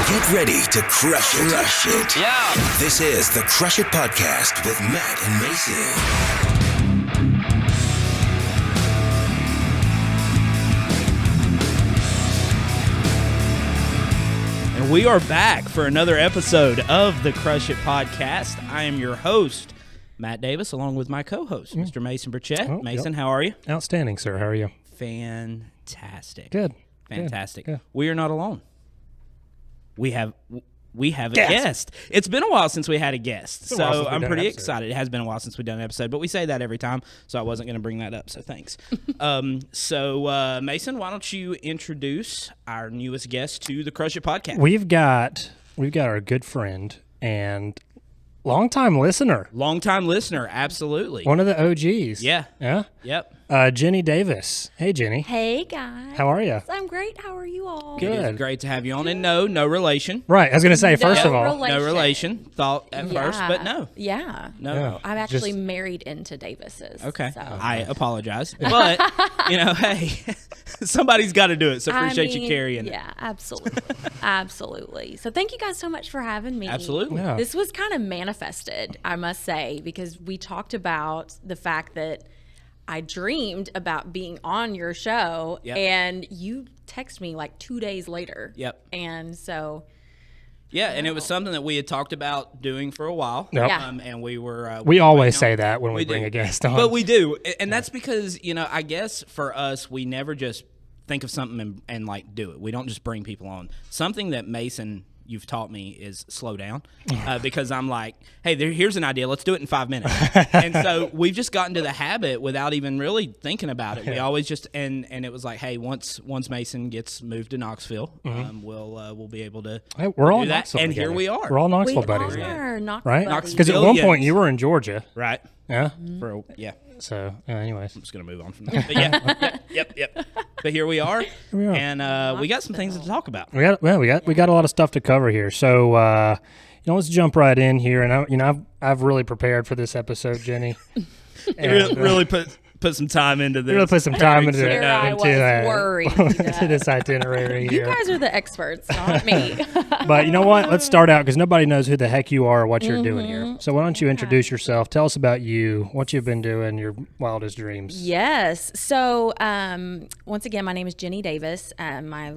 Get ready to crush it. Crush it. Yeah. This is the Crush It Podcast with Matt and Mason. And we are back for another episode of the Crush It Podcast. I am your host, Matt Davis, along with my co-host, Mr. Mason Burchett. Oh, Mason, how are you? Outstanding, sir. How are you? Fantastic. Good. Fantastic. Good. We are not alone. We have a guest. It's been a while since we had a guest, so I'm pretty excited. It has been a while since we've done an episode, but we say that every time, so I wasn't going to bring that up, so thanks. So Mason, why don't you introduce our newest guest to the Crush It Podcast? We've got our good friend and longtime listener. Longtime listener, absolutely. One of the OGs. Yeah. Yeah? Yep. Ginny Davis. Hey, Ginny. Hey, guys. How are you? I'm great. How are you all? Good. It is great to have you on. And no relation. Right. I was going to say, first of all. No relation. Thought at first, but no. Yeah. No. Yeah. I'm actually Just- married into Davis's. Okay. So. I apologize. But, hey, somebody's got to do it, so appreciate you carrying it. Yeah, absolutely. Absolutely. So thank you guys so much for having me. Absolutely. Yeah. This was kind of manifested, I must say, because we talked about the fact that I dreamed about being on your show, Yep. and you text me like 2 days later. Yep. And so... Yeah, and it was something that we had talked about doing for a while. Yep. Yeah. And we were... We always waiting say on- that when we bring do. a guest on. But we do. And that's because, I guess for us, we never just think of something and like, do it. We don't just bring people on. Something that Mason... you've taught me is slow down because I'm like, hey, here's an idea. Let's do it in 5 minutes. And so we've just gotten to the habit without even really thinking about it. We always just, and it was like, hey, once Mason gets moved to Knoxville, we'll be able to Hey, we're all do that. Knoxville And together. here we are. We're all We Knoxville buddies. are Knoxville Right? buddies. Because at one Billions. point you were in Georgia. Right. Yeah? Yeah. So, anyways. I'm just going to move on from that. But yeah, yep. But here we are. we are. And we got some things to talk about. We got a lot of stuff to cover here. So, let's jump right in here. And I've really prepared for this episode, Jenny. And, Really put some time into this. really put some time into Here I was worried. to this itinerary You here. guys are the experts, not me. But you know what? Let's start out because nobody knows who the heck you are or what you're doing here. So why don't you introduce yourself? Tell us about you, what you've been doing, your wildest dreams. Yes. So, once again, my name is Ginny Davis. My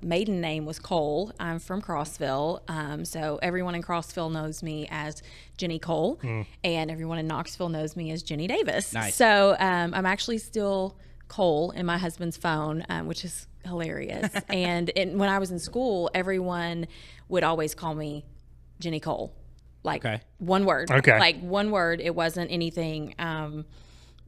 maiden name was Cole. I'm from Crossville. So everyone in Crossville knows me as Ginny Cole, and everyone in Knoxville knows me as Ginny Davis. Nice. So I'm actually still Cole in my husband's phone, which is hilarious. And when I was in school, everyone would always call me Ginny Cole. Like one word. Okay. Like one word. It wasn't anything,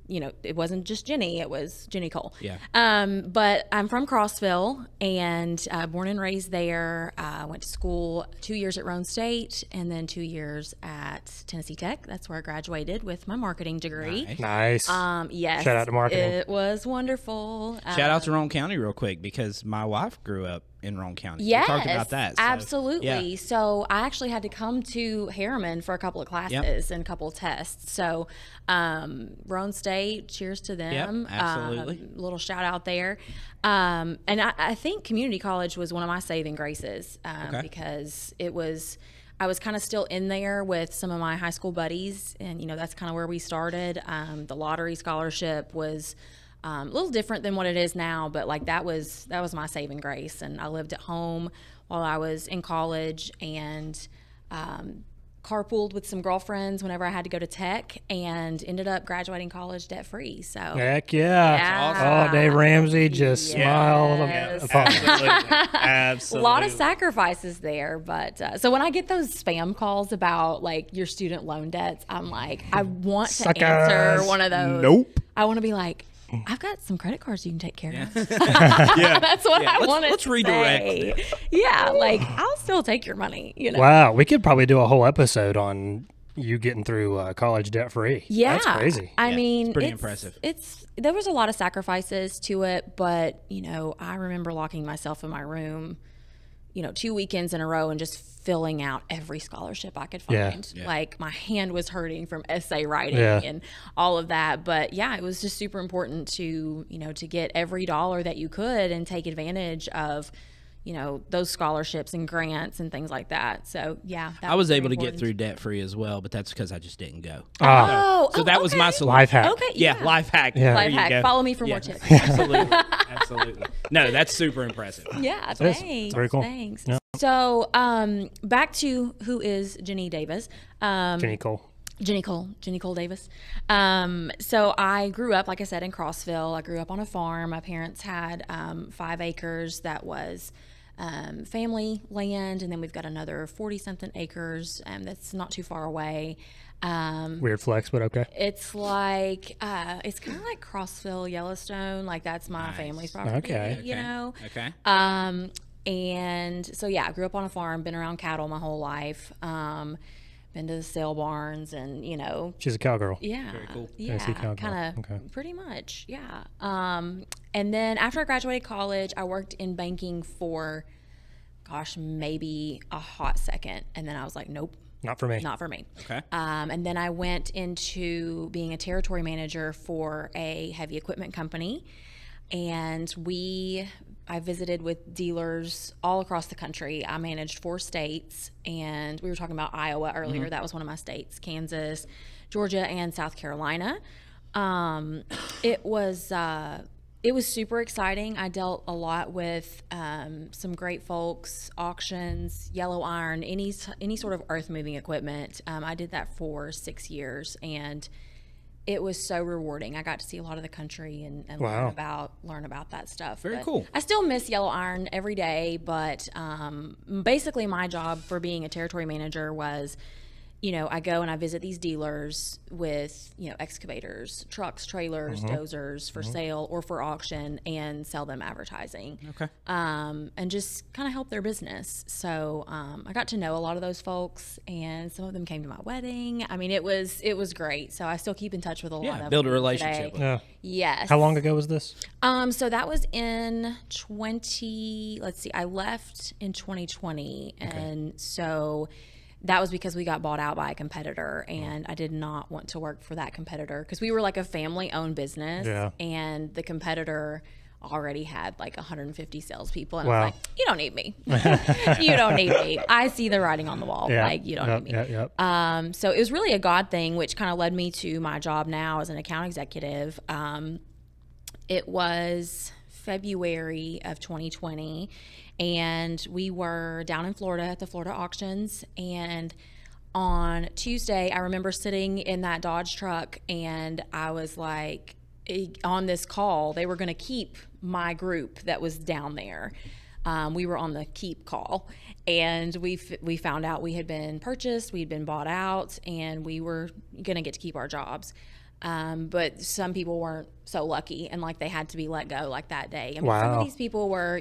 it wasn't just Ginny. It was Ginny Cole. Yeah. But I'm from Crossville and born and raised there. Went to school 2 years at Roane State and then 2 years at Tennessee Tech. That's where I graduated with my marketing degree. Nice. Yes. Shout out to marketing. It was wonderful. Shout out to Roane County real quick because my wife grew up in Roane County. Yes, We talked about that. So, absolutely. yeah. So I actually had to come to Harriman for a couple of classes and a couple of tests. So Roane State, cheers to them. Yep, absolutely. Little shout out there. And I think community college was one of my saving graces because I was kind of still in there with some of my high school buddies, and that's kind of where we started. The lottery scholarship was a little different than what it is now, but like that was my saving grace. And I lived at home while I was in college and carpooled with some girlfriends whenever I had to go to tech, and ended up graduating college debt free. So Heck yeah. Yeah. Oh, Dave Ramsey just smiled. Yes. Absolutely. a lot of sacrifices there, but so when I get those spam calls about like your student loan debts, I'm like, I want to Suckers. answer one of those. Nope. I want to be like, I've got some credit cards you can take care of. Yeah. That's what I want to Let's redirect. say. Yeah, like I'll still take your money. Wow. We could probably do a whole episode on you getting through college debt free. Yeah, That's crazy. I mean, it's pretty impressive. There was a lot of sacrifices to it, but I remember locking myself in my room, 2 weekends in a row and just filling out every scholarship I could find. Yeah. Like my hand was hurting from essay writing Yeah. and all of that. But yeah, it was just super important to, to get every dollar that you could and take advantage of, those scholarships and grants and things like that. So yeah, I was very able to important. get through debt free as well, but that's because I just didn't go. So that was my solution. Life hack. Okay, Yeah, life hack. Yeah. Life There you hack. go. Follow me for more Yeah. tips. Absolutely. Absolutely. No, that's super impressive. Yeah, is. thanks. Very cool. Thanks. Yeah. So, back to who is Ginny Davis. Jenny Cole. Ginny Cole Davis. So I grew up, like I said, in Crossville. I grew up on a farm. My parents had 5 acres that was family land, and then we've got another 40-something acres that's not too far away. Weird flex, but okay. It's like it's kind of like Crossville, Yellowstone. Like that's my family's property. Okay. You know. Okay. And so yeah, I grew up on a farm. Been around cattle my whole life. Been to the sale barns, and She's a cowgirl. yeah, Very cool. yeah, Tennessee cowgirl. kind of Okay. pretty much, yeah. And then after I graduated college, I worked in banking for, gosh, maybe a hot second, and then I was like, nope. Not for me. Not for me. Okay. And then I went into being a territory manager for a heavy equipment company, and I visited with dealers all across the country. I managed 4 states, and we were talking about Iowa earlier. Mm-hmm. That was one of my states: Kansas, Georgia, and South Carolina. It was super exciting. I dealt a lot with some great folks, auctions, yellow iron, any sort of earth moving equipment. I did that for 6 years, and it was so rewarding. I got to see a lot of the country and Wow. learn about that stuff. Very But cool. I still miss yellow iron every day, but basically my job for being a territory manager was, I go and I visit these dealers with, excavators, trucks, trailers, dozers for sale or for auction, and sell them advertising. Okay. And just kind of help their business. So I got to know a lot of those folks, and some of them came to my wedding. I mean, it was great. So I still keep in touch with a lot of them. Build a today. relationship with Yeah. Yes. How long ago was this? So that was in I left in 2020. And so that was because we got bought out by a competitor, and I did not want to work for that competitor because we were like a family owned business. Yeah. And the competitor already had like 150 salespeople. And Wow. I was like, you don't need me. You don't need me. I see the writing on the wall. Yeah. Like, you don't need me. Yep. So it was really a God thing, which kind of led me to my job now as an account executive. It was February of 2020, and we were down in Florida at the Florida auctions. And on Tuesday, I remember sitting in that Dodge truck, and I was like, on this call, they were going to keep my group that was down there. We were on the keep call, and we found out we had been purchased, we'd been bought out, and we were going to get to keep our jobs. But some people weren't so lucky, and like they had to be let go like that day. I mean, some Wow. of these people were,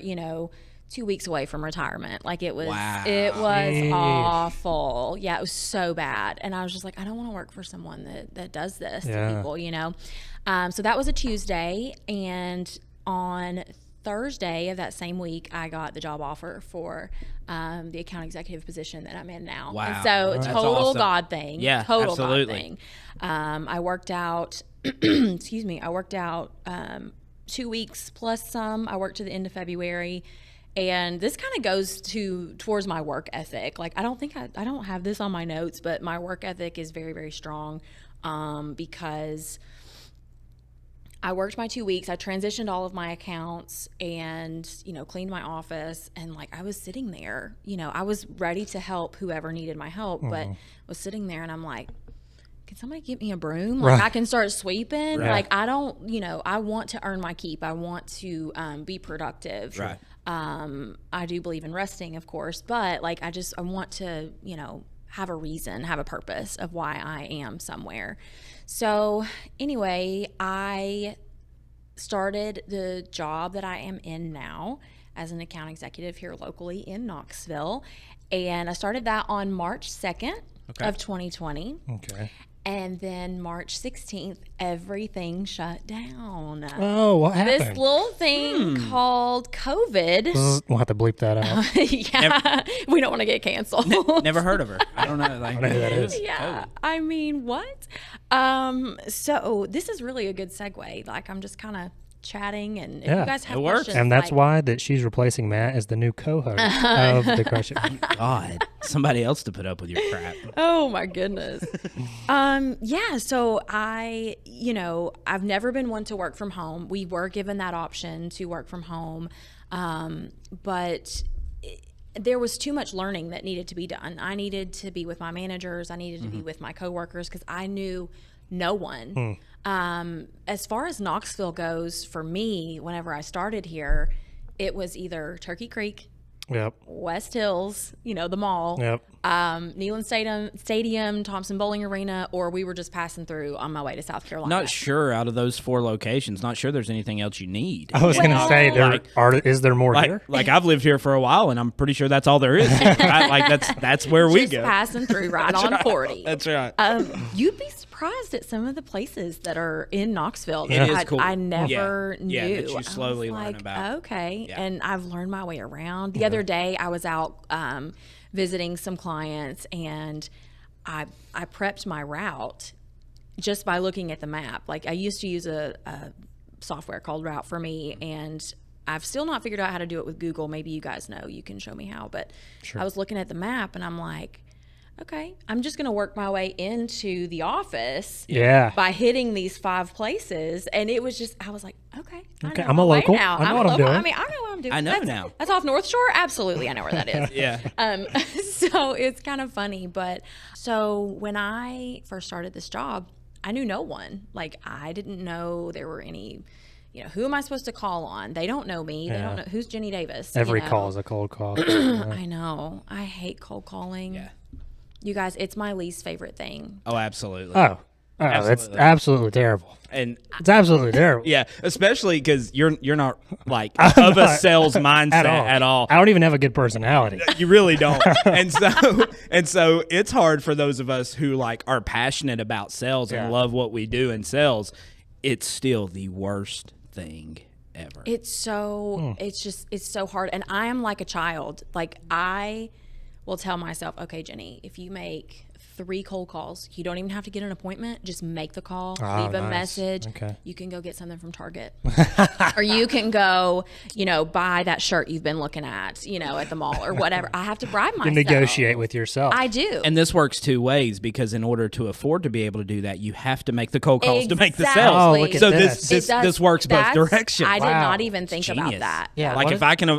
2 weeks away from retirement. Like it was Jeez. awful. Yeah, it was so bad. And I was just like, I don't want to work for someone that does this Yeah. to people, So that was a Tuesday, and on Thursday of that same week, I got the job offer for the account executive position that I'm in now. Wow. And so That's total awesome. God thing. Yeah, total absolutely. God thing. I worked out, I worked out 2 weeks plus some. I worked to the end of February. And this kind of goes towards my work ethic. Like, I don't have this on my notes, but my work ethic is very, very strong because I worked my 2 weeks. I transitioned all of my accounts and, cleaned my office. And like, I was sitting there, I was ready to help whoever needed my help, but was sitting there and I'm like, can somebody get me a broom? Like, I can start sweeping. Right. Like, I don't, I want to earn my keep. I want to be productive. Right. I do believe in resting, of course, but like, I want to, have a reason, have a purpose of why I am somewhere. So anyway, I started the job that I am in now as an account executive here locally in Knoxville. And I started that on March 2nd of 2020. Okay. And then March 16th, everything shut down. Oh, what happened? This little thing called COVID. We'll have to bleep that out. Yeah, we don't want to get canceled. Never heard of her. I don't know. Like, I know who that is. Yeah, I mean, what? So this is really a good segue. Like, I'm just kind of chatting. And if Yeah, you guys have it works. questions, And that's like, why that she's replacing Matt as the new co-host of the Crush It. God, somebody else to put up with your crap. oh my goodness. Yeah. So I've never been one to work from home. We were given that option to work from home. But there was too much learning that needed to be done. I needed to be with my managers. I needed to be with my coworkers because I knew no one. As far as Knoxville goes, for me, whenever I started here, it was either Turkey Creek, Yep. West Hills, the mall, Yep. Neyland Stadium, Thompson Bowling Arena, or we were just passing through on my way to South Carolina. Not sure out of those 4 locations. Not sure there's anything else you need. I was going to say, is there more here? Like I've lived here for a while, and I'm pretty sure that's all there is. Right? Like that's where we Just go. passing through right on 40. That's right. You'd be surprised at some of the places that are in Knoxville It that is cool. I never knew. Yeah, that you I was slowly learn like, about. Okay, Yeah. and I've learned my way around. The other day, I was out visiting some clients, and I prepped my route just by looking at the map. Like I used to use a software called Route for Me, and I've still not figured out how to do it with Google. Maybe you guys know. You can show me how. But I was looking at the map, and I'm like, okay, I'm just going to work my way into the office Yeah. by hitting these 5 places. And it was just, I was like, okay, Okay, I know I'm my a way local. now. I know I'm what a I'm local. doing. I mean, I know what I'm doing. I know that's, now. That's off North Shore? Absolutely, I know where that is. Yeah. So it's kind of funny. But so when I first started this job, I knew no one. Like, I didn't know there were any, who am I supposed to call on? They don't know me. They don't know. Who's Ginny Davis? Every call is a cold call. I know. I hate cold calling. Yeah. You guys, it's my least favorite thing. Oh, absolutely. Oh, that's Absolutely. absolutely terrible. And It's absolutely terrible. yeah, especially because you're not like of a sales mindset at all. I don't even have a good personality. You really don't. and so it's hard for those of us who like are passionate about sales and love what we do in sales. It's still the worst thing ever. It's so it's so hard. And I am like a child. Like I will tell myself, okay, Jenny, if you make 3 cold calls, you don't even have to get an appointment. Just make the call, leave a message. Okay. You can go get something from Target. Or you can go, buy that shirt you've been looking at, at the mall or whatever. I have to bribe myself. You negotiate with yourself. I do. And this works 2 ways because in order to afford to be able to do that, you have to make the cold calls to make the Exactly. sales. Oh, look at So this. this works both That's- directions. I did Wow. not even think about Genius. that. Yeah. Like what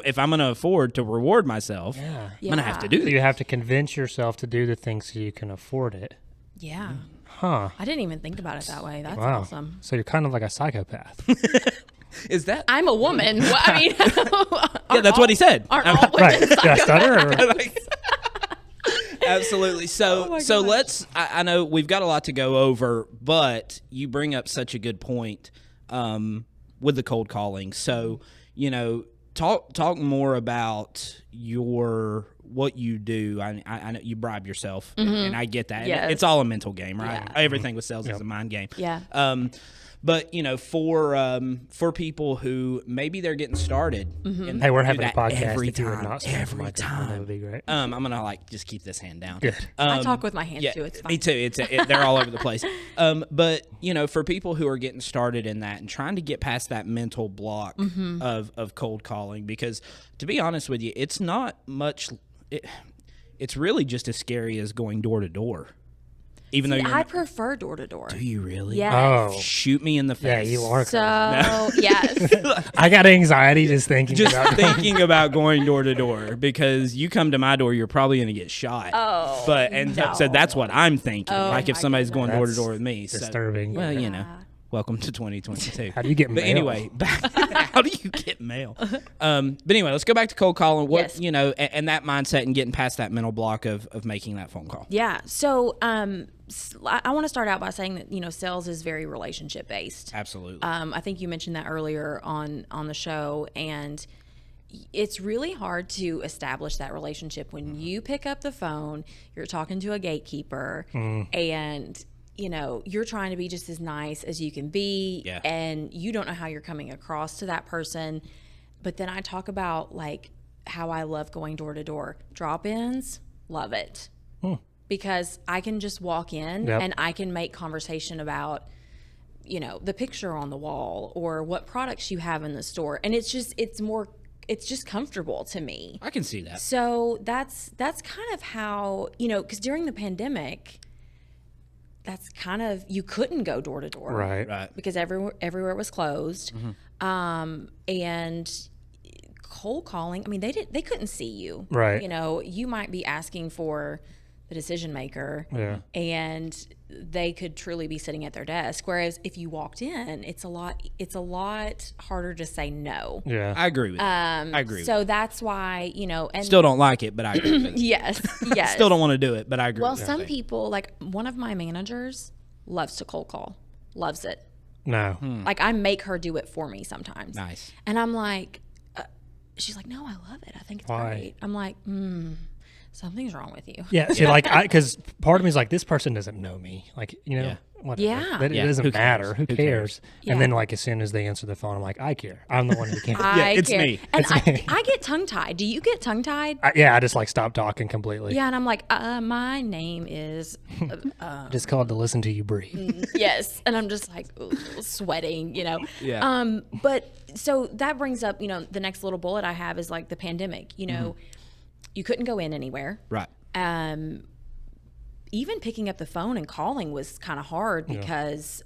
if I'm going to afford to reward myself, I'm going to have to do So that. you have to convince yourself to do the things so you can afford it. Yeah. Huh. I didn't even think about it that way. That's Wow. awesome. So you're kind of like a psychopath. Is that? I'm a woman. Well, I mean, Yeah, that's what he said. Aren't all Right. women Did I stutter? Or? Absolutely. So let's. I know we've got a lot to go over, but you bring up such a good point with the cold calling. So talk more about what you do. I know you bribe yourself, and I get that. Yes. It's all a mental game, right? Yeah. Everything with sales is a mind game. Yeah. But for people who maybe they're getting started, and Hey, we're do having a that podcast. every if you would time, not stand every for microphone, that time. would be great. I'm gonna just keep this hand down. Good. I talk with my hands too. It's fine. Me too. They're all over the place. But for people who are getting started in that and trying to get past that mental block of cold calling, because to be honest with you, it's not much. It's really just as scary as going door to door. Even though I prefer door to door. do you really? Yes. Oh, Shoot me in the face. yeah, you are. So crazy. yes. I got anxiety just thinking Just about it. thinking about going door to door because you come to my door, you're probably going to get shot. Oh, So that's what I'm thinking. Oh, like if my somebody's going door to door with me, disturbing. So, well, Yeah. welcome to 2022. How do you get But mail? anyway, how do you get mail? But anyway, let's go back to cold calling. What Yes. and that mindset and getting past that mental block of making that phone call. Yeah. So I want to start out by saying that sales is very relationship based. Absolutely. I think you mentioned that earlier on the show, and it's really hard to establish that relationship when you pick up the phone, you're talking to a gatekeeper, and you're trying to be just as nice as you can be, and you don't know how you're coming across to that person. But then I talk about like how I love going door to door. Drop-ins, love it. Because I can just walk in Yep. and I can make conversation about the picture on the wall or what products you have in the store. And it's just comfortable to me. I can see that. So that's kind of how, because during the pandemic, that's kind of, you couldn't go door to door. Right. Because everywhere was closed. And cold calling, I mean, they couldn't see you. Right. You might be asking for the decision maker, and they could truly be sitting at their desk. Whereas if you walked in, it's a lot harder to say no. Yeah, I agree with that. I agree. So that's why, and Still don't like it, but I agree with it. yes. Still don't want to do it, but I agree. Well, with some people, like one of my managers loves to cold call, loves it. no, Like I make her do it for me sometimes. Nice. And I'm like, she's like, no, I love it. I think it's Why? great. I'm like, something's wrong with you. yeah. See, like, because part of me is like, this person doesn't know me, like, whatever. Yeah. That, Yeah, it doesn't who cares? matter. Who Who cares? Yeah. And then, like, as soon as they answer the phone, I'm like, I care. I'm the one who cares. I it's care. me. And It's me. I get tongue tied. Do you get tongue tied? I just like stop talking completely. Yeah, and I'm like, my name is Just called to listen to you breathe. yes, and I'm just like sweating, Yeah. But so that brings up, the next little bullet I have is like the pandemic. You couldn't go in anywhere. Right. Even picking up the phone and calling was kind of hard because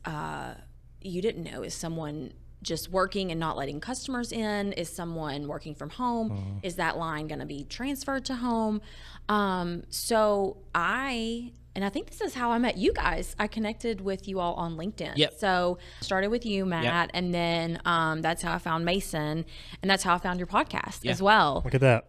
you didn't know, is someone just working and not letting customers in? Is someone working from home? Is that line going to be transferred to home? And I think this is how I met you guys. I connected with you all on LinkedIn. Yep. So started with you, Matt, and then that's how I found Mason, and that's how I found your podcast as well. Look at that.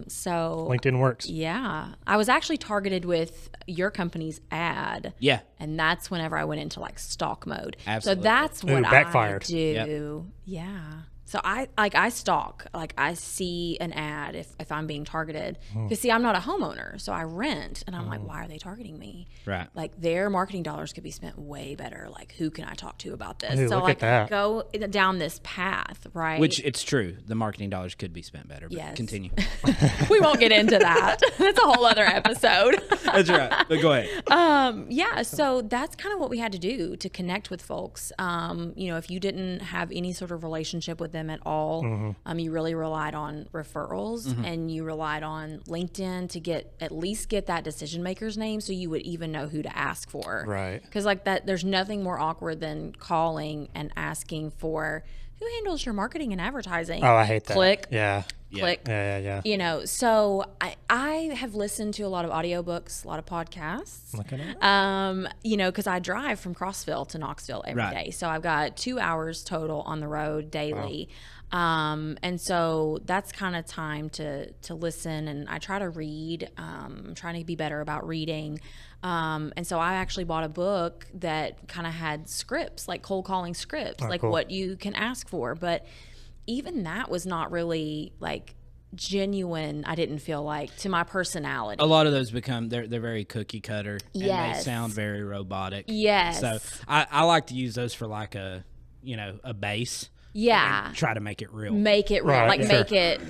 So LinkedIn works. yeah, I was actually targeted with your company's ad. Yeah. And that's whenever I went into like stalk mode. Absolutely. So that's what backfired. I do. Yeah. So I stalk, like I see an ad if I'm being targeted. Because see, I'm not a homeowner, so I rent, and I'm like, why are they targeting me? Right. Like their marketing dollars could be spent way better. Like who can I talk to about this? Ooh, so look like at that. go down this path, right? Which it's true. The marketing dollars could be spent better. But Yes. Continue. we won't get into that. That's a whole other episode. That's right. But go ahead. Yeah, so that's kind of what we had to do to connect with folks. If you didn't have any sort of relationship with them at all, you really relied on referrals and you relied on LinkedIn to at least get that decision maker's name so you would even know who to ask for. Right. Because like that, there's nothing more awkward than calling and asking for who handles your marketing and advertising. Oh, I hate that. Click. Yeah. Click. Yeah. So I have listened to a lot of audiobooks, a lot of podcasts. Look at it. Because I drive from Crossville to Knoxville every day. Right. So I've got 2 hours total on the road daily. And so that's kind of time to listen, and I try to read. I'm trying to be better about reading. And so I actually bought a book that kind of had scripts, like cold calling scripts, like cool. what you can ask for. But even that was not really like genuine, I didn't feel like, to my personality. A lot of those they're very cookie cutter. And Yes. they sound very robotic. Yes. So I like to use those for like a base. Yeah. And try to make it real. Make it real, Right, like yeah. make it,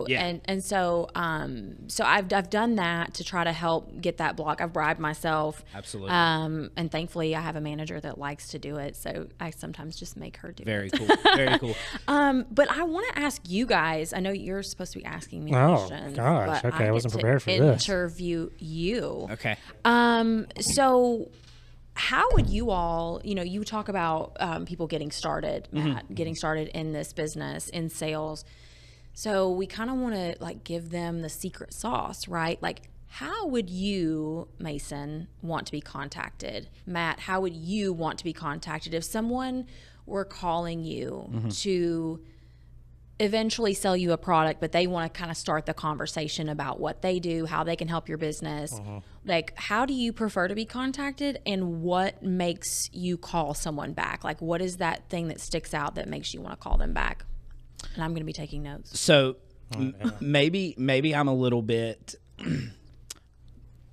Yeah. and so I've done that to try to help get that block. I've bribed myself. Absolutely. And thankfully I have a manager that likes to do it, so I sometimes just make her do it. Very cool. Very cool. But I want to ask you guys, I know you're supposed to be asking me Oh, questions. gosh. but Okay, I get wasn't to prepared for this. interview you. Okay. So how would you all, you talk about people getting started, Matt, getting started in this business, in sales. So we kind of want to like give them the secret sauce, right? Like, how would you, Mason, want to be contacted? Matt, how would you want to be contacted if someone were calling you to eventually sell you a product, but they want to kind of start the conversation about what they do, how they can help your business? Like, how do you prefer to be contacted, and what makes you call someone back? Like, what is that thing that sticks out that makes you want to call them back? And I'm going to be taking notes. So maybe I'm a little bit.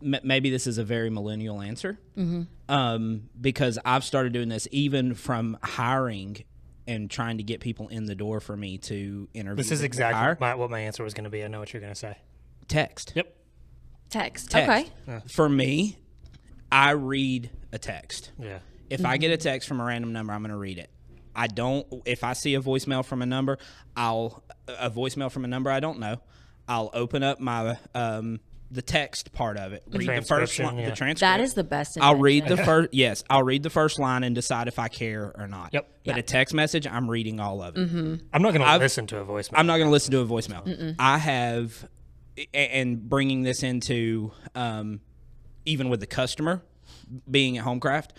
Maybe this is a very millennial answer, because I've started doing this even from hiring and trying to get people in the door for me to interview. This is hire. exactly what my answer was going to be. I know what you're going to say. Text. Yep. Text. Text. Okay. For me, I read a text. Yeah. If I get a text from a random number, I'm going to read it. I don't. If I see a voicemail from a number, a voicemail from a number I don't know, I'll open up my the text part of it. Read the first line, the transcript. That is the best. I'll read the first. Yes, I'll read the first line and decide if I care or not. Yep. But a text message, I'm reading all of it. I'm not going to listen to a voicemail. I'm not going to listen to a voicemail. I have, and bringing this into even with the customer being at Homecraft,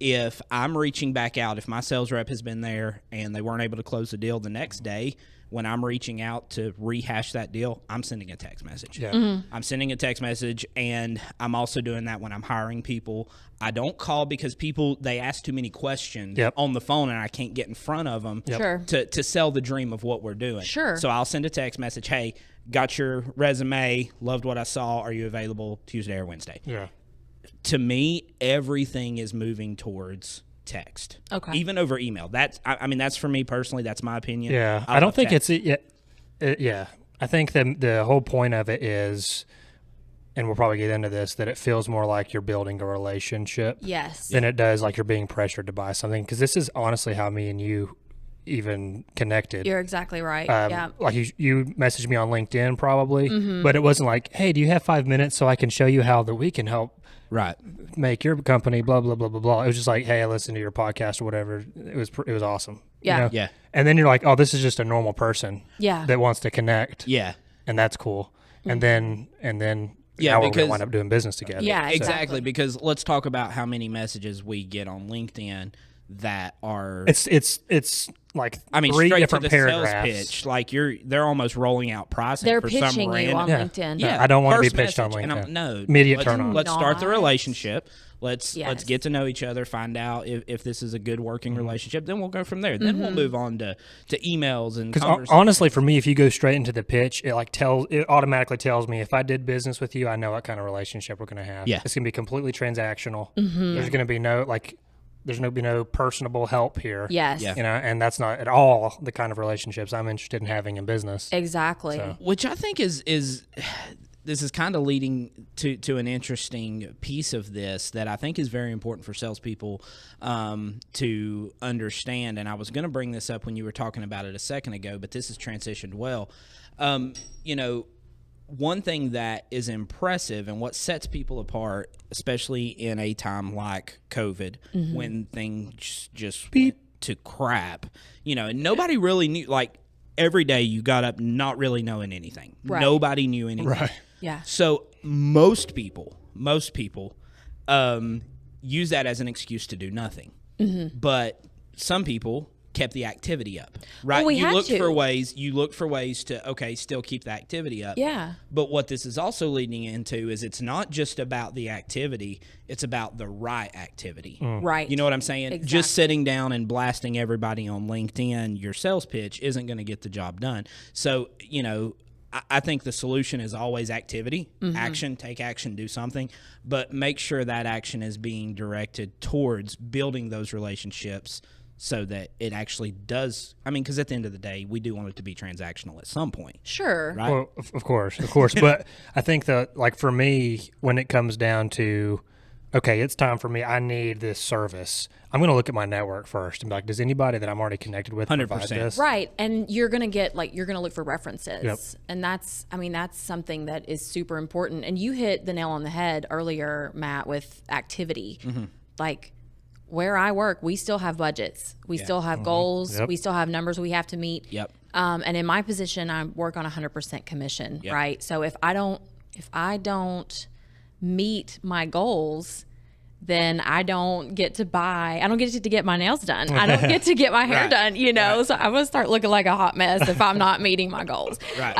if I'm reaching back out, if my sales rep has been there and they weren't able to close the deal the next day, when I'm reaching out to rehash that deal, I'm sending a text message. Yeah. I'm sending a text message, and I'm also doing that when I'm hiring people. I don't call because they ask too many questions on the phone, and I can't get in front of them to sell the dream of what we're doing. Sure. So I'll send a text message, hey, got your resume, loved what I saw, are you available Tuesday or Wednesday? Yeah. To me, everything is moving towards text. Okay. Even over email. That's for me personally. That's my opinion. Yeah. I don't think it's yeah. I think the whole point of it is, and we'll probably get into this, that it feels more like you're building a relationship. Yes. Than it does like you're being pressured to buy something. Because this is honestly how me and you even connected. You're exactly right. Yeah. Like you messaged me on LinkedIn probably, but it wasn't like, hey, do you have 5 minutes so I can show you how that we can help make your company blah blah blah blah blah. It was just like, hey, I listened to your podcast or whatever. It was awesome. Yeah. You know? Yeah. And then you're like, oh, this is just a normal person. Yeah. That wants to connect. Yeah. And that's cool. And then now we're gonna wind up doing business together. Yeah. Exactly. Because let's talk about how many messages we get on LinkedIn that are it's like three straight different to the paragraphs. sales pitch. Like they're almost rolling out pricing. They're for some pitching you on random. LinkedIn. Yeah, I don't want to be first pitched on message, LinkedIn. And no, Immediate turn on. Let's start the Not. relationship. Let's Yes. get to know each other. Find out if this is a good working relationship. Then we'll go from there. Then we'll move on to emails and conversations. Honestly, for me, if you go straight into the pitch, it automatically tells me if I did business with you, I know what kind of relationship we're going to have. Yeah. It's going to be completely transactional. There's going to be no personable help here. Yes. Yeah. You know, and that's not at all the kind of relationships I'm interested in having in business. Exactly. So. Which I think is this is kind of leading to an interesting piece of this that I think is very important for salespeople to understand. And I was going to bring this up when you were talking about it a second ago, but this has transitioned well. One thing that is impressive and what sets people apart, especially in a time like COVID, when things just went to crap, and nobody really knew, like, every day you got up not really knowing anything. Right. Nobody knew anything. Right. Yeah. So most people use that as an excuse to do nothing. But some people kept the activity up, right? Well, we you had look to. for ways to still keep the activity up. Yeah. But what this is also leading into is it's not just about the activity, it's about the right activity. Right. You know what I'm saying? Exactly. Just sitting down and blasting everybody on LinkedIn, your sales pitch isn't going to get the job done. So, I think the solution is always activity, action, take action, do something, but make sure that action is being directed towards building those relationships so that it actually does. Because at the end of the day, we do want it to be transactional at some point. Sure. Right? Well, of course. But I think that, like, for me, when it comes down to, okay, it's time for me, I need this service, I'm going to look at my network first and be like, does anybody that I'm already connected with provide 100%. this? Right. And you're going to you're going to look for references. Yep. And that's something that is super important. And you hit the nail on the head earlier, Matt, with activity. Like, where I work, we still have budgets. We still have goals. Yep. We still have numbers we have to meet. Yep. And in my position, I work on 100% commission, right? So if I don't meet my goals, then I don't get to get my nails done. I don't get to get my hair done, So I'm going to start looking like a hot mess if I'm not meeting my goals. Right.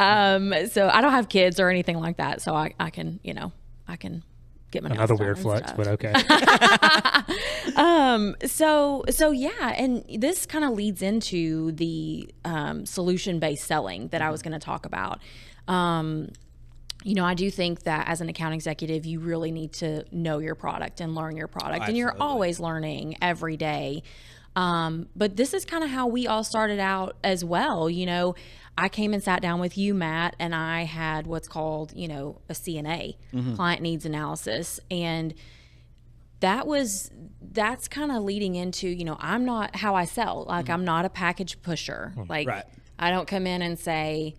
So I don't have kids or anything like that. So I can get my nails Another done weird and flex, stuff. but okay. So yeah, and this kind of leads into the solution-based selling that I was going to talk about. I do think that as an account executive, you really need to know your product and learn your product, and you're always learning every day. But this is kind of how we all started out as well. I came and sat down with you, Matt, and I had what's called, a CNA, client needs analysis. And that's kind of leading into, you know, I'm not how I sell. Like, I'm not a package pusher. Like, I don't come in and say,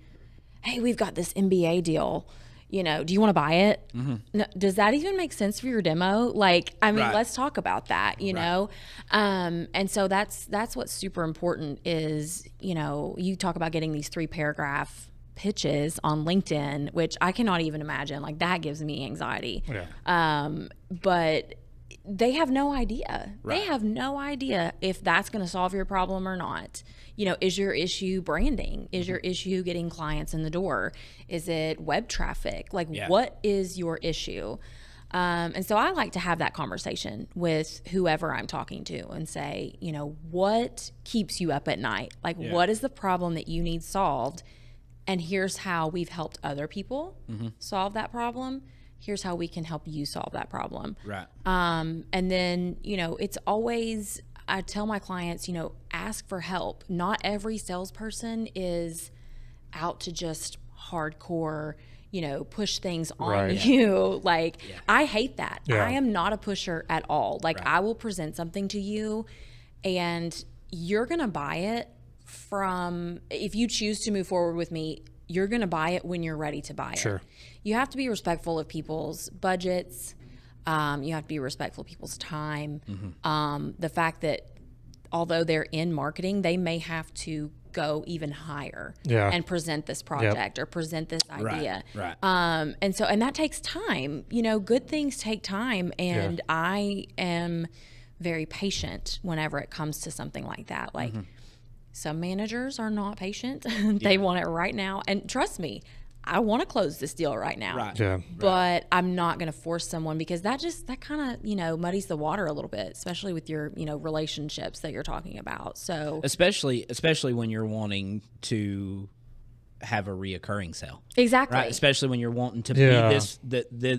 hey, we've got this MBA deal. You know, do you want to buy it? No, does that even make sense for your demo? Like, I mean, let's talk about that, you know? And so that's what's super important is, you know, you talk about getting these 3-paragraph pitches on LinkedIn, which I cannot even imagine. Like, that gives me anxiety. But they have no idea. They have no idea if that's going to solve your problem or not. You know, is your issue branding? Is your issue getting clients in the door? Is it web traffic? Like, what is your issue? And so I like to have that conversation with whoever I'm talking to and say, you know, what keeps you up at night? Like, what is the problem that you need solved? And here's how we've helped other people solve that problem. Here's how we can help you solve that problem. And then, you know, it's always, I tell my clients, you know, ask for help. Not every salesperson is out to just hardcore, you know, push things on you. Like, I hate that. I am not a pusher at all. Like, I will present something to you and you're going to buy it from, if you choose to move forward with me, you're going to buy it when you're ready to buy it. You have to be respectful of people's budgets. You have to be respectful of people's time. The fact that although they're in marketing, they may have to go even higher and present this project or present this idea. And so, and that takes time. You know, good things take time. And I am very patient whenever it comes to something like that. Like, some managers are not patient. They want it right now. And trust me, I want to close this deal right now. But I'm not going to force someone, because that kind of, you know, muddies the water a little bit, especially with your, you know, relationships that you're talking about. So especially when you're wanting to have a reoccurring sale. Right? Especially when you're wanting to be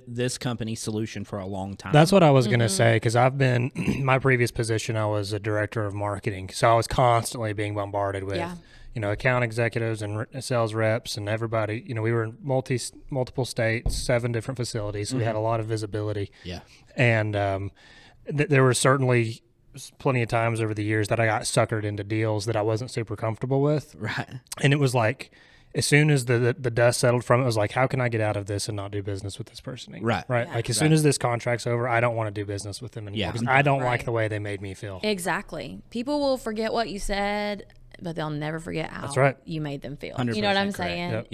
this company's solution for a long time. That's what I was going to say, because I've been, my previous position, I was a director of marketing. So I was constantly being bombarded with, you know, account executives and sales reps and everybody. You know, we were in multiple states, 7 different facilities. So we had a lot of visibility. And there were certainly plenty of times over the years that I got suckered into deals that I wasn't super comfortable with. And it was like, as soon as the dust settled from it, was like, how can I get out of this and not do business with this person anymore? Like, as soon as this contract's over, I don't want to do business with them anymore, because I don't like the way they made me feel. People will forget what you said, but they'll never forget how you made them feel. You know what I'm saying?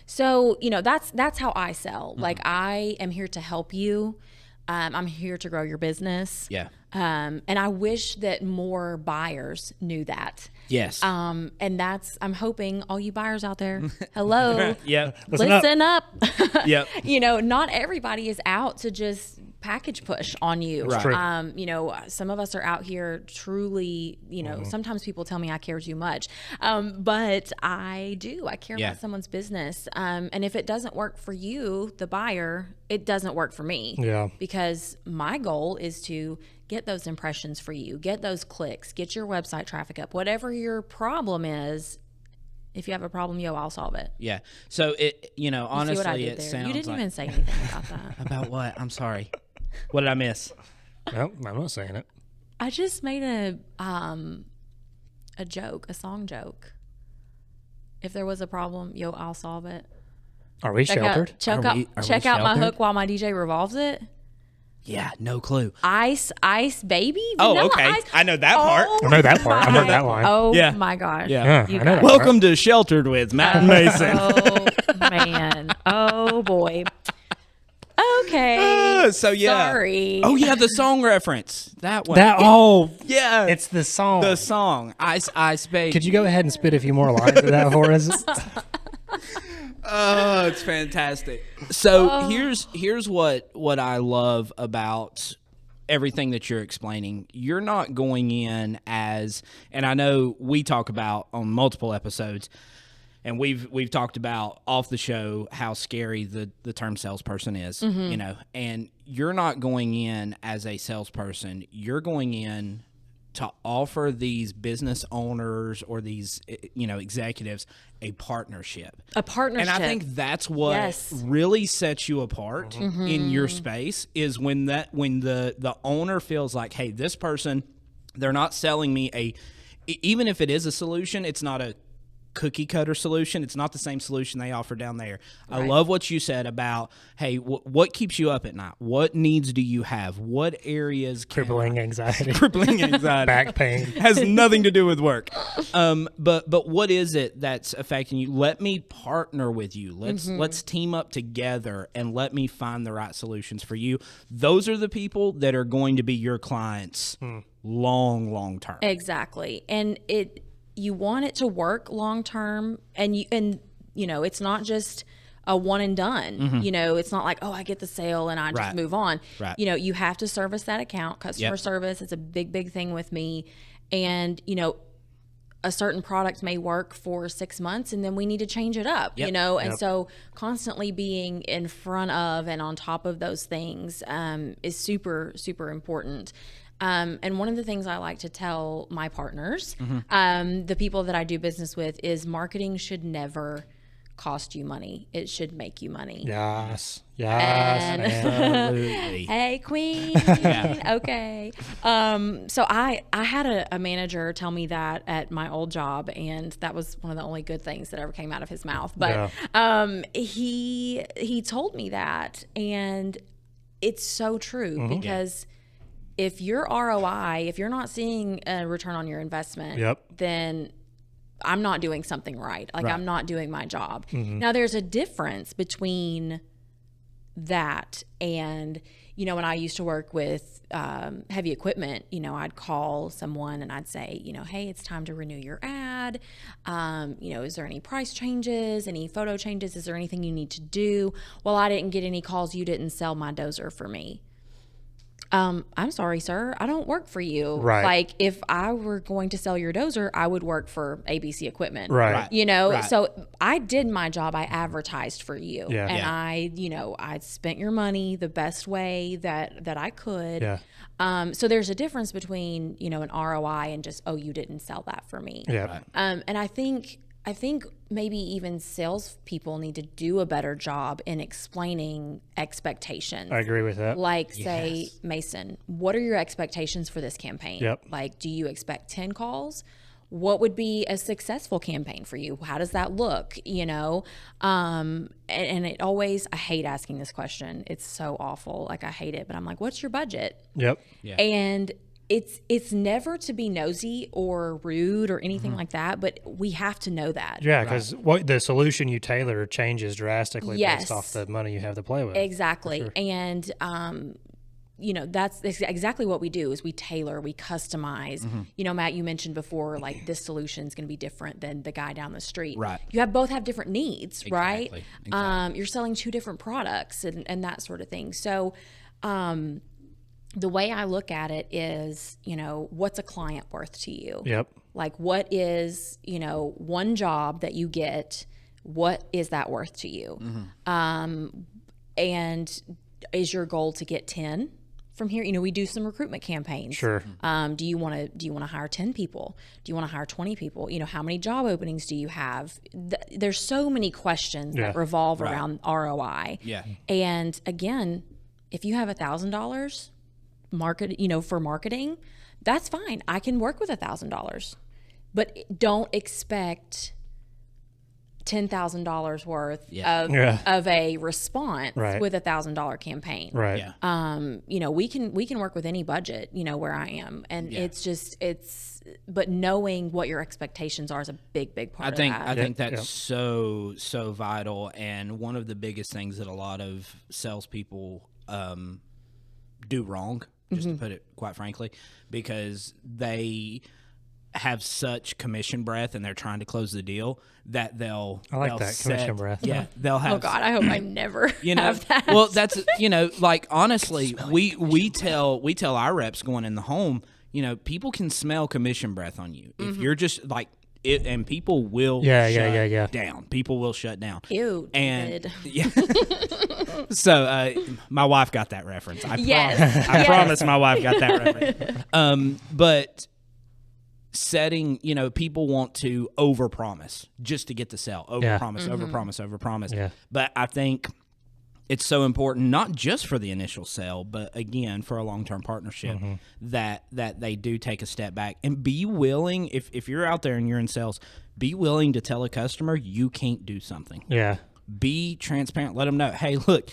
So, you know, that's how I sell. Like, I am here to help you. I'm here to grow your business. And I wish that more buyers knew that. And I'm hoping all you buyers out there, hello, listen up. You know, not everybody is out to just package push on you. You know, some of us are out here truly, you know, sometimes people tell me I care too much. But I do. I care about someone's business. And if it doesn't work for you, the buyer, it doesn't work for me. Because my goal is to get those impressions for you, get those clicks, get your website traffic up, whatever your problem is. If you have a problem, I'll solve it. So it, you know, honestly, it sounds. You didn't like, even say anything about that. About what? I'm sorry. What did I miss? No, I'm not saying it. I just made a joke, a song joke. If there was a problem, I'll solve it. Are we sheltered? Check out my hook while my DJ revolves it. Yeah, no clue. Ice baby? Vanilla okay. Ice. I know that part. I know that part. I heard that line. Oh, my gosh. I know that Welcome to Sheltered with Matt and Mason. Oh, man. Oh, boy. Okay. Sorry. Oh, yeah, the song reference. That one. Yeah. It's the song. The song. Ice baby. Could you go ahead and spit a few more lines of that for us? Oh, it's fantastic. So here's what I love about everything that you're explaining. You're not going in as, and I know we talk about on multiple episodes, and we've talked about off the show how scary the term salesperson is, you know, and you're not going in as a salesperson. You're going in to offer these business owners or these, executives a partnership. A partnership. And I think that's what really sets you apart in your space is when the owner feels like, hey, this person, they're not selling me even if it is a solution, it's not a cookie cutter solution. It's not the same solution they offer down there. Right. I love what you said about, hey, what keeps you up at night? What needs do you have? What areas? Crippling anxiety. Back pain. Has nothing to do with work. But what is it that's affecting you? Let me partner with you. Let's team up together and let me find the right solutions for you. Those are the people that are going to be your clients long term. Exactly. And you want it to work long term, and it's not just a one and done. It's not like, oh, I get the sale and I just move on. Right. You have to service that account. Customer service is a big thing with me, and a certain product may work for 6 months and then we need to change it up. And so constantly being in front of and on top of those things is super important. And one of the things I like to tell my partners, the people that I do business with, is marketing should never cost you money. It should make you money. Yes, absolutely. Hey, queen. Okay. So I had a manager tell me that at my old job, and that was one of the only good things that ever came out of his mouth. But he told me that, and it's so true because if your ROI, if you're not seeing a return on your investment, then I'm not doing something right. I'm not doing my job. Now, there's a difference between that and, when I used to work with heavy equipment, I'd call someone and I'd say, hey, it's time to renew your ad. Is there any price changes, any photo changes? Is there anything you need to do? Well, I didn't get any calls. You didn't sell my dozer for me. I'm sorry, sir, I don't work for you. Right. Like, if I were going to sell your dozer, I would work for ABC Equipment. Right. So I did my job. I advertised for you. Yeah. And I spent your money the best way that I could. Yeah. So there's a difference between, an ROI and just, oh, you didn't sell that for me. Yeah. And I think maybe even salespeople need to do a better job in explaining expectations. I agree with that. Like, say, Mason, what are your expectations for this campaign? Yep. Like, do you expect 10 calls? What would be a successful campaign for you? How does that look? And it always, I hate asking this question. It's so awful. Like, I hate it. But I'm like, what's your budget? Yep. Yeah. And it's never to be nosy or rude or anything like that, but we have to know that. Yeah, because the solution you tailor changes drastically based off the money you have to play with. Exactly. Sure. And that's exactly what we do is we tailor, we customize. Matt, you mentioned before, like, this solution is going to be different than the guy down the street. Right. You both have different needs, right? Exactly. You're selling two different products and that sort of thing. So the way I look at it is, what's a client worth to you? Yep. Like, what is, one job that you get, what is that worth to you? And is your goal to get 10 from here? We do some recruitment campaigns. Sure. Do you want to hire 10 people? Do you want to hire 20 people? How many job openings do you have? There's so many questions that revolve around ROI. Yeah. And again, if you have $1,000 for marketing, that's fine. I can work with $1,000, but don't expect $10,000 worth of a response with $1,000 campaign. Right. Yeah. We can work with any budget, where I am. And but knowing what your expectations are is a big part of that. I think that's so vital. And one of the biggest things that a lot of salespeople do wrong, just to put it quite frankly, because they have such commission breath and they're trying to close the deal that they'll commission breath. Yeah, they'll have. Oh God, I hope I never have that. Well, that's like, honestly, we tell our reps going in the home, people can smell commission breath on you if you're just like it, and people will shut down. People will shut down. Ew, and so my wife got that reference. I Yes. promise my wife got that reference. But setting, people want to overpromise just to get the sale. Overpromise, overpromise. Yeah. But I think it's so important, not just for the initial sale, but again, for a long-term partnership, that they do take a step back and be willing, if you're out there and you're in sales, be willing to tell a customer you can't do something. Yeah. Be transparent. Let them know, hey, look,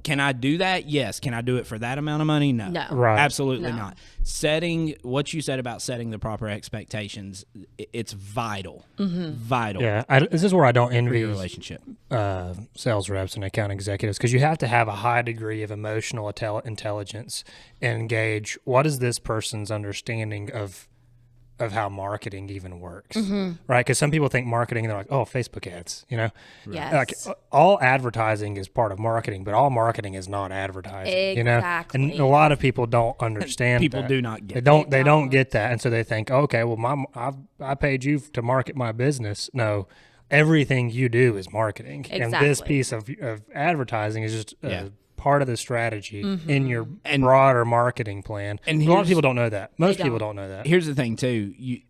can I do that? Yes. Can I do it for that amount of money? No. Right. Absolutely not. Setting what you said about setting the proper expectations, it's vital. Vital. Yeah. This is where I don't for envy your relationship. Sales reps and account executives, because you have to have a high degree of emotional intelligence and engage what is this person's understanding of how marketing even works, right? Because some people think marketing, they're like, oh, Facebook ads, Yes. Like all advertising is part of marketing, but all marketing is not advertising, Exactly. And a lot of people don't understand. People that. do not get They don't get that, and so they think, okay, well, I paid you to market my business. No, everything you do is marketing, and this Exactly. piece of advertising is just part of the strategy in your broader marketing plan. And a lot of people don't know that. Most people don't know that. Here's the thing too, you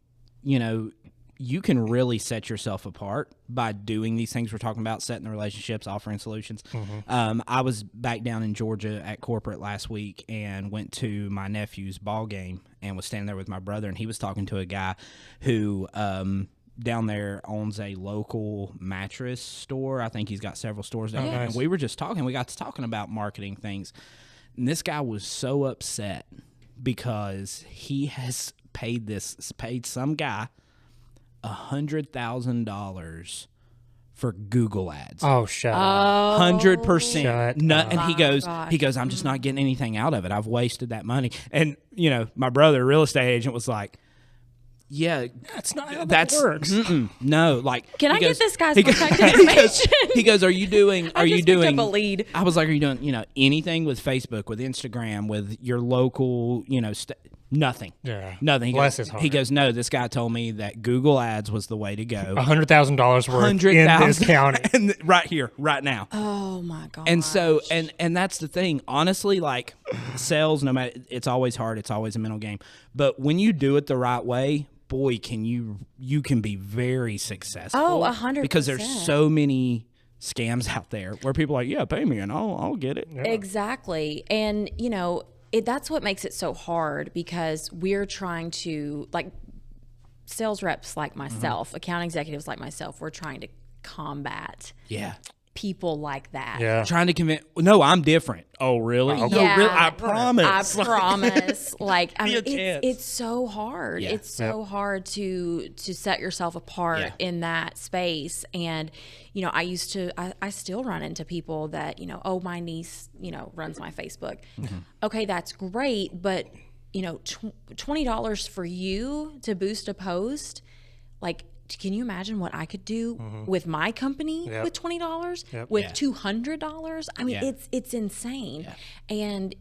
can really set yourself apart by doing these things we're talking about, setting the relationships, offering solutions. I was back down in Georgia at corporate last week and went to my nephew's ball game and was standing there with my brother, and he was talking to a guy who down there owns a local mattress store. I think he's got several stores down there. Nice. And we were just talking. We got to talking about marketing things. And this guy was so upset because he has paid some guy $100,000 for Google ads. Oh, shut up. 100%. Shut And he gosh. goes, I'm just not getting anything out of it. I've wasted that money. And, my brother, a real estate agent, was like, yeah, That's not how that works. no, like, Can he I goes- get this guy's he contact goes- information? He goes, are you doing I just picked up a lead. I was like, are you doing, anything with Facebook, with Instagram, with your local, nothing. Yeah. Nothing. He Bless goes, his heart. He goes, no, this guy told me that Google ads was the way to go. $100,000 worth in this county. And right here, right now. Oh my god. And so, and that's the thing. Honestly, like sales, no matter, it's always hard. It's always a mental game. But when you do it the right way, boy, can you can be very successful. Oh, 100%. Because there's so many scams out there where people are like, yeah, pay me and I'll get it. Yeah. Exactly. And, that's what makes it so hard, because we're trying to, like, sales reps like myself, account executives like myself, we're trying to combat Yeah. people like that. Yeah. Trying to convince, no, I'm different. Oh, really? No, Yeah. really? I promise. I promise. Like, I Be a mean, chance. it's so hard. Yeah. It's so hard to set yourself apart Yeah. in that space. And, I still run into people that, oh, my niece, runs my Facebook. Okay, that's great. But, $20 for you to boost a post, like, can you imagine what I could do with my company with $20, with $200? I mean, it's insane. Yeah. And,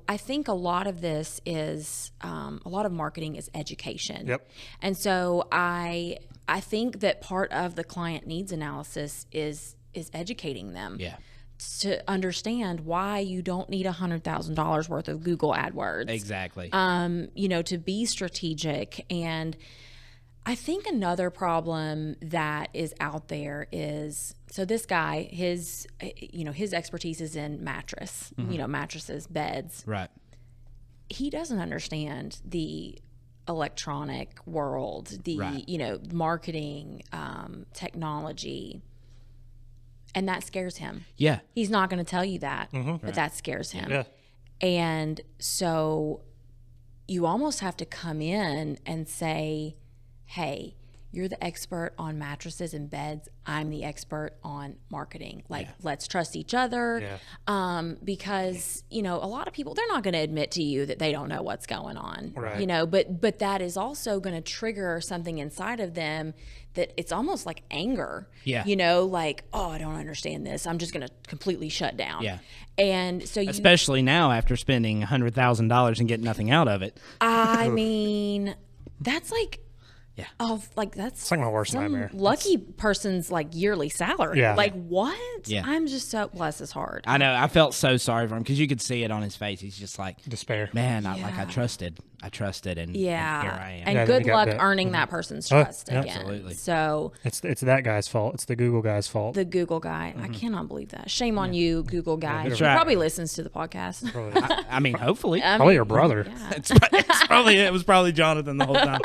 I think a lot of this is, a lot of marketing is education. Yep. And so I think that part of the client needs analysis is educating them. Yeah. To understand why you don't need $100,000 worth of Google AdWords. Exactly. To be strategic. And I think another problem that is out there is, so this guy, his expertise is in mattresses, beds. Right. He doesn't understand the electronic world, the, Right. Marketing, technology. And that scares him. Yeah. He's not going to tell you that, but that scares him. Yeah. And so you almost have to come in and say, hey, you're the expert on mattresses and beds. I'm the expert on marketing. Like, let's trust each other. Yeah. Because, a lot of people, they're not going to admit to you that they don't know what's going on. Right. But that is also going to trigger something inside of them that it's almost like anger. Yeah. Like, oh, I don't understand this. I'm just going to completely shut down. Yeah. And so Especially now after spending $100,000 and getting nothing out of it. I mean, that's like, of like that's It's like my worst some nightmare. lucky person's like yearly salary. Yeah. Like what? Yeah. I'm just so bless his heart. I know. I felt so sorry for him because you could see it on his face. He's just like, Despair. man, I trusted, and yeah. here I am. And Yeah, good then you got luck that. earning that person's trust yeah. again. Absolutely. So It's that guy's fault. It's the Google guy's fault. the Google guy, I cannot believe that. Shame on you, Google guy. He right. probably listens to the podcast. I mean, hopefully. Probably your brother. It was probably Jonathan the whole time.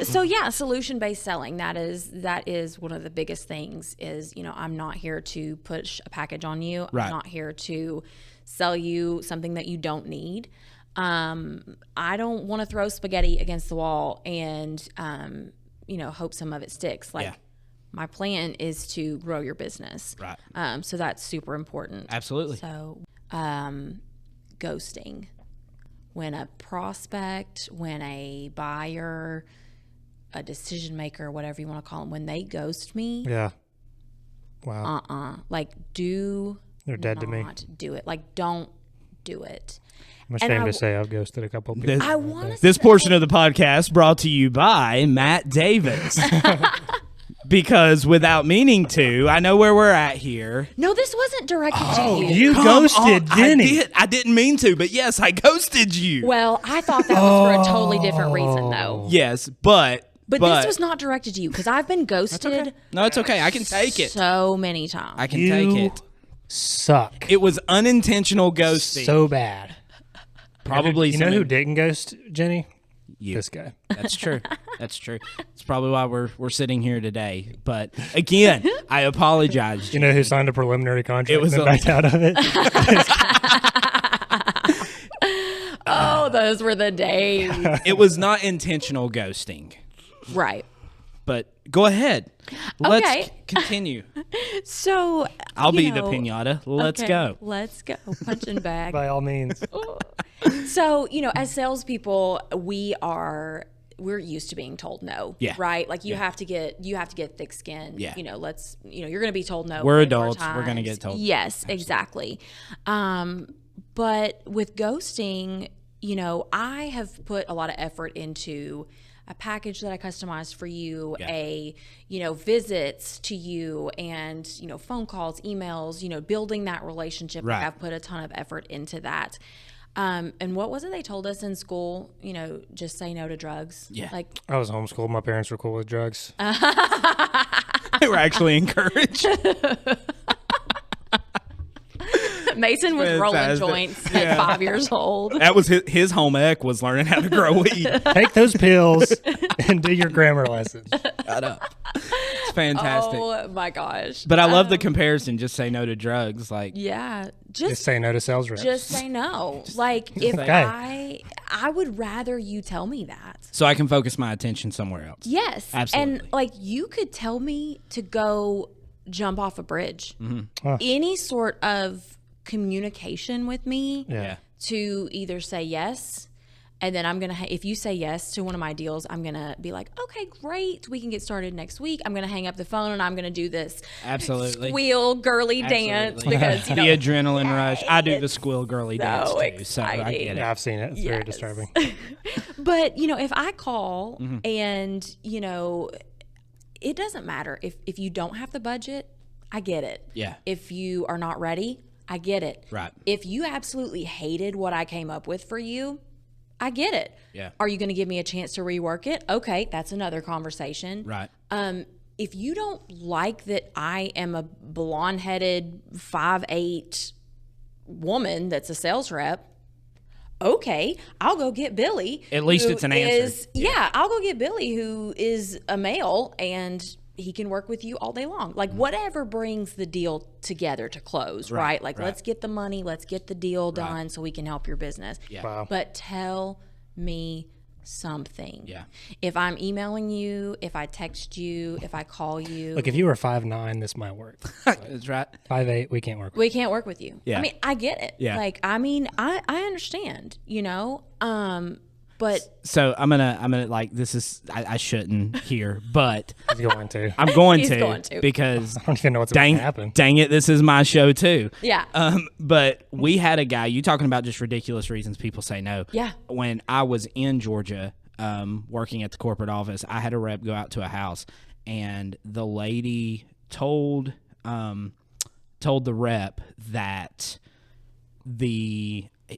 So yeah, solution-based selling, that is one of the biggest things is, I'm not here to push a package on you. Right. I'm not here to sell you something that you don't need. I don't want to throw spaghetti against the wall and, hope some of it sticks. Like my plan is to grow your business. Right. So that's super important. Absolutely. So, ghosting. When a prospect, when a buyer, a decision maker, whatever you want to call them, when they ghost me, Yeah. Wow. like do They're dead to me. not do it. Like don't do it. I'm And ashamed I- to say I've ghosted a couple of people. I want to This portion of the podcast brought to you by Matt Davis. Because without meaning to, I know where we're at here. No, this wasn't directed to you. You ghosted Ginny. I didn't mean to, but yes, I ghosted you. Well, I thought that was for a totally different reason, though. Yes, but This was not directed to you because I've been ghosted no, it's okay. I can take it. so many times. I can take You it. suck. It was unintentional ghosting. So bad. Probably You know who didn't ghost Jenny? You. This guy. That's true. That's true. It's probably why we're sitting here today. But again, I apologize. You know who signed a preliminary contract It was and a- then backed out of it? Oh, those were the days. It was not intentional ghosting. Right. But go ahead. Let's Okay. continue. So I'll you be know, the pinata. Let's okay, go. Let's go. Punching bag. By all means. So, as salespeople, we're used to being told no. Yeah. Right? Like you have to get thick skin. Yeah. You're gonna be told no. We're way more adults. We're gonna times. get told. Yes, exactly. But with ghosting, I have put a lot of effort into a package that I customized for you, visits to you and, phone calls, emails, building that relationship. Right. Like I've put a ton of effort into that. And what was it they told us in school? Just say no to drugs. Yeah. Like, I was homeschooled. My parents were cool with drugs. They were actually encouraged. Mason was rolling Fantastic. joints at 5 years old. That was his home ec was learning how to grow weed. Take those pills and do your grammar lessons. Shut up. It's fantastic. Oh my gosh. But I love the comparison. Just say no to drugs. Like, Yeah. Just say no to sales reps. Just say no. Like if Okay. I would rather you tell me that. so I can focus my attention somewhere else. Yes. Absolutely. And like you could tell me to go jump off a bridge. Any sort of communication with me Yeah. to either say yes, and then I'm going to, if you say yes to one of my deals, I'm going to be like, okay, great. We can get started next week. I'm going to hang up the phone and I'm going to do this Absolutely. squeal girly dance because, the adrenaline rush. I do the squill girly dance too. exciting. So I get it. Yeah, I've seen it. It's very Yes. disturbing. But, if I call and, it doesn't matter. If you don't have the budget, I get it. Yeah. If you are not ready, I get it. Right. If you absolutely hated what I came up with for you, I get it. Yeah. Are you going to give me a chance to rework it? Okay, that's another conversation. Right. If you don't like that I am a blonde-headed 5'8" woman that's a sales rep, okay, I'll go get Billy. At least who it's an answer. Yeah, I'll go get Billy who is a male and he can work with you all day long. Like whatever brings the deal together to close, right? Like let's get the money, let's get the deal done so we can help your business. Yeah. Wow. But tell me something. Yeah. If I'm emailing you, if I text you, if I call you, Look, if you were 5'9", this might work. That's right. 5'8", we can't work. we can't work with you. Yeah. I mean, I get it. Yeah. Like, I mean, I understand, but So I'm gonna like this is I shouldn't here, but He's going to. I'm going He's to going to. because I don't even know what's going to happen. dang it, this is my show too. yeah. But we had a guy, you talking about just ridiculous reasons people say no. Yeah. When I was in Georgia, working at the corporate office, I had a rep go out to a house, and the lady told the rep that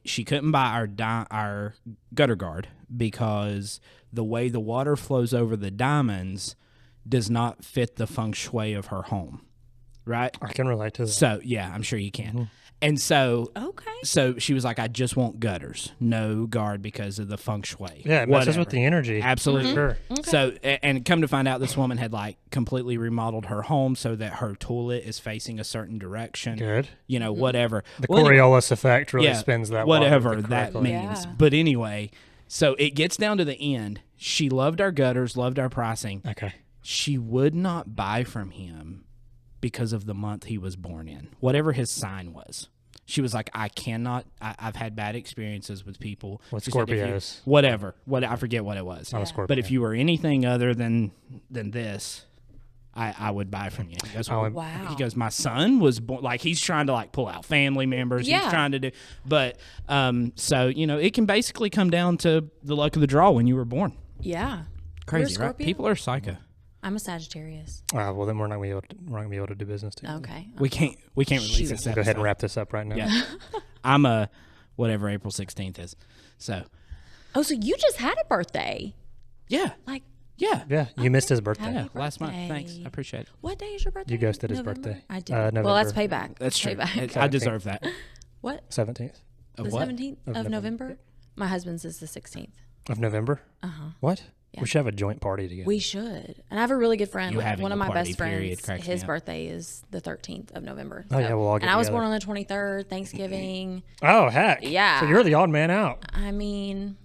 she couldn't buy our gutter guard because the way the water flows over the diamonds does not fit the feng shui of her home. Right? I can relate to that. So, yeah, I'm sure you can. Mm-hmm. And so, so she was like, I just want gutters, no guard because of the feng shui. Yeah, it messes with the energy. Absolutely. Sure. Okay. So, and come to find out, this woman had like completely remodeled her home so that her toilet is facing a certain direction. Good. You know, whatever. The Coriolis effect really spins that whatever that means. Yeah. But anyway, so it gets down to the end. She loved our gutters, loved our pricing. Okay. She would not buy from him because of the month he was born in, whatever his sign was. She was like, I cannot, I've had bad experiences with people. What Scorpios? Whatever. I forget what it was. Not a Scorpio. But if you were anything other than this, I would buy from you. He goes, wow. He goes, my son was born, like he's trying to like pull out family members. Yeah. He's trying to do, but so, you know, it can basically come down to the luck of the draw when you were born. Yeah. Crazy, right? People are psycho. I'm a Sagittarius. Well, then we're not gonna be able to do business together. Okay. We can't release this episode. Go ahead and wrap this up right now. Yeah. I'm a whatever April 16th is. So. Oh, so you just had a birthday? Yeah. Like. Yeah. Yeah. You missed his birthday. Yeah. Last month. Thanks. I appreciate it. What day is your birthday? You ghosted his November? birthday. I did. November. Well, that's payback. That's true. Payback. I deserve that. What? 17th. The 17th of November? My husband's is the 16th. Of November? Uh-huh. What? Yeah. We should have a joint party together. We should. And I have a really good friend. One of my best friends, his me birthday is the 13th of November. Oh, yeah, we'll all get And I was together. born on the 23rd, Thanksgiving. Oh, heck. Yeah. So you're the odd man out. I mean.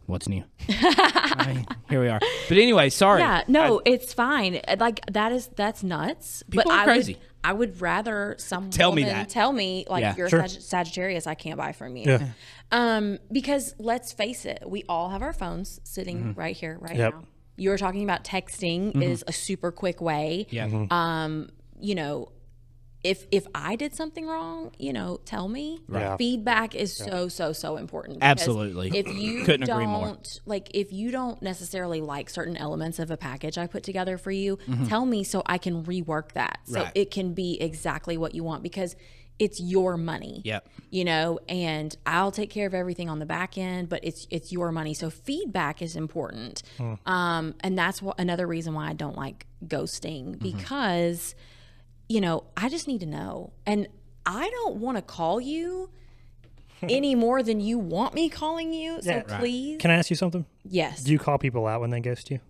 What's new? I mean, here we are. But anyway, sorry. Yeah, no, it's fine. Like, that's nuts. People are crazy. I would rather someone tell me that. Tell me, like, Yeah. you're Sure. a Sagittarius, I can't buy from you. Yeah. Because let's face it, we all have our phones sitting right here, right Yep. now. You were talking about texting is a super quick way. Yeah. You know, if I did something wrong, you know, tell me. Right. Feedback is so important. Absolutely. If you Couldn't agree more. if you don't necessarily like certain elements of a package I put together for you, tell me so I can rework that. So it can be exactly what you want, because it's your money. Yep. You know, and I'll take care of everything on the back end, but it's your money. So feedback is important. And that's another reason why I don't like ghosting, because you know, I just need to know. And I don't want to call you any more than you want me calling you. So please. Can I ask you something? Yes. Do you call people out when they ghost you?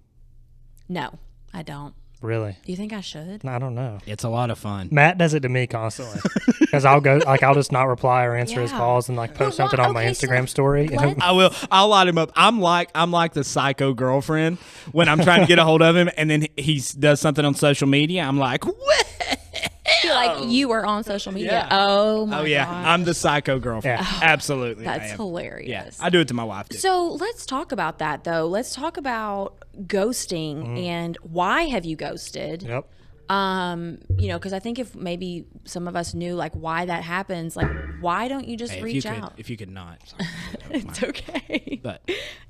No, I don't. Really? Do you think I should? I don't know. It's a lot of fun. Matt does it to me constantly, because I'll just not reply or answer his calls and like post something on my Instagram story. I will. I'll light him up. I'm like the psycho girlfriend when I'm trying to get a hold of him, and then he does something on social media. I'm like, what? Like you were on social media. Yeah. Oh my yeah. gosh. I'm the psycho girlfriend. Yeah. Absolutely. That's hilarious. Yeah. I do it to my wife too. So let's talk about that though. Let's talk about ghosting and why have you ghosted? Yep. You know, because I think if maybe some of us knew like why that happens, like why don't you just reach out? If you could not. It's okay. But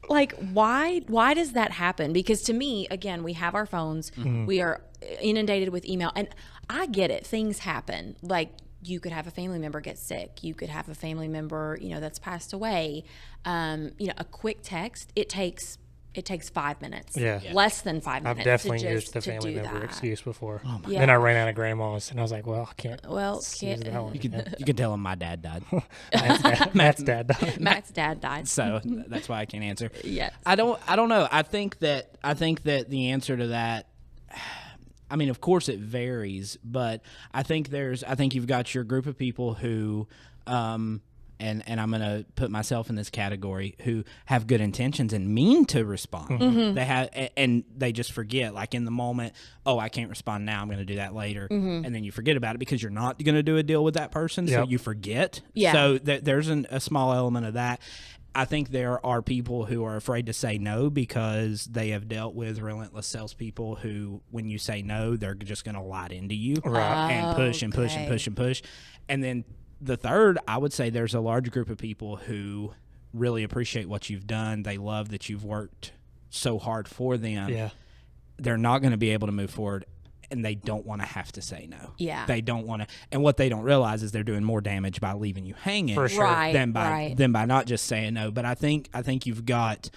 like why does that happen? Because to me, again, we have our phones, we are inundated with email, and I get it. Things happen. Like you could have a family member get sick. You could have a family member, you know, that's passed away. You know, a quick text, it takes 5 minutes. Yeah. Less than 5 minutes. I've definitely to used the to family do member that. excuse before. Oh my Yeah. Then I ran out of grandmas, and I was like, well, I can't. Well, use that one. you could tell him my dad died. Matt's dad died. Matt's dad died. So that's why I can't answer. Yes. I don't know. I think that the answer to that, I mean, of course it varies, but I think you've got your group of people who, and I'm going to put myself in this category, who have good intentions and mean to respond. They have, and they just forget, like in the moment, oh, I can't respond now, I'm going to do that later. And then you forget about it because you're not going to do a deal with that person. So Yep. you forget. Yeah. So there's a small element of that. I think there are people who are afraid to say no because they have dealt with relentless salespeople who, when you say no, they're just going to light into you and push and push and push and push. And then the third, I would say there's a large group of people who really appreciate what you've done. They love that you've worked so hard for them. Yeah. They're not going to be able to move forward, and they don't want to have to say no. Yeah. They don't want to. And what they don't realize is they're doing more damage by leaving you hanging For sure. Right, than by not just saying no. But I think you've got,